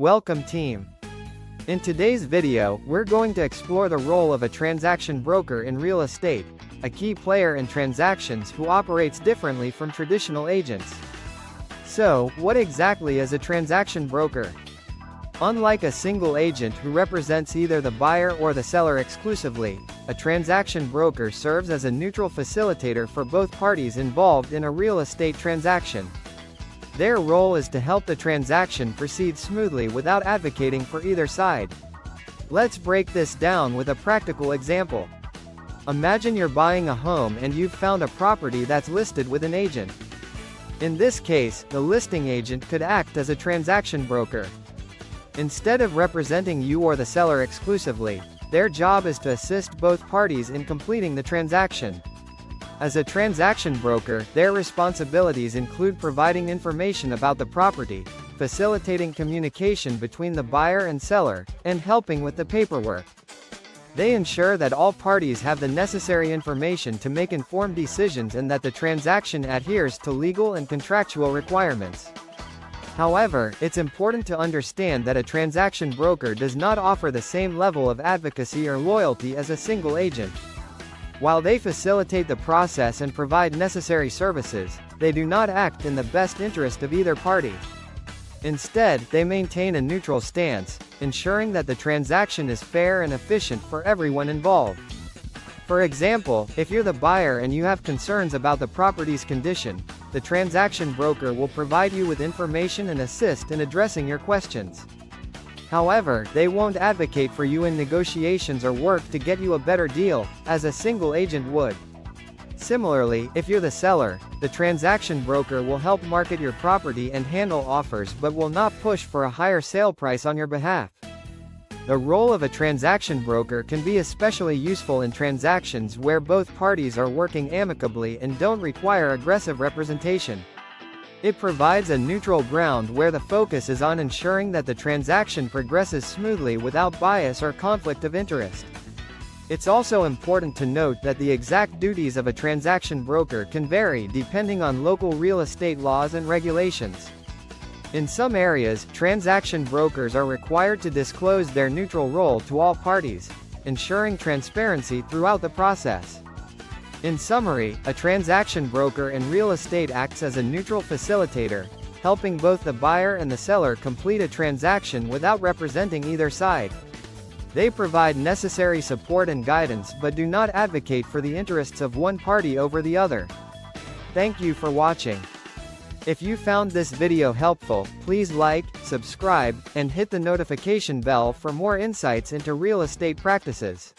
Welcome team. In today's video, we're going to explore the role of a transaction broker in real estate, a key player in transactions who operates differently from traditional agents. So, what exactly is a transaction broker? Unlike a single agent who represents either the buyer or the seller exclusively, a transaction broker serves as a neutral facilitator for both parties involved in a real estate transaction. Their role is to help the transaction proceed smoothly without advocating for either side. Let's break this down with a practical example. Imagine you're buying a home and you've found a property that's listed with an agent. In this case, the listing agent could act as a transaction broker. Instead of representing you or the seller exclusively, their job is to assist both parties in completing the transaction. As a transaction broker, their responsibilities include providing information about the property, facilitating communication between the buyer and seller, and helping with the paperwork. They ensure that all parties have the necessary information to make informed decisions and that the transaction adheres to legal and contractual requirements. However, it's important to understand that a transaction broker does not offer the same level of advocacy or loyalty as a single agent. While they facilitate the process and provide necessary services, they do not act in the best interest of either party. Instead, they maintain a neutral stance, ensuring that the transaction is fair and efficient for everyone involved. For example, if you're the buyer and you have concerns about the property's condition, the transaction broker will provide you with information and assist in addressing your questions. However, they won't advocate for you in negotiations or work to get you a better deal, as a single agent would. Similarly, if you're the seller, the transaction broker will help market your property and handle offers but will not push for a higher sale price on your behalf. The role of a transaction broker can be especially useful in transactions where both parties are working amicably and don't require aggressive representation. It provides a neutral ground where the focus is on ensuring that the transaction progresses smoothly without bias or conflict of interest. It's also important to note that the exact duties of a transaction broker can vary depending on local real estate laws and regulations. In some areas, transaction brokers are required to disclose their neutral role to all parties, ensuring transparency throughout the process. In summary, a transaction broker in real estate acts as a neutral facilitator, helping both the buyer and the seller complete a transaction without representing either side. They provide necessary support and guidance but do not advocate for the interests of one party over the other. Thank you for watching. If you found this video helpful, please like, subscribe, and hit the notification bell for more insights into real estate practices.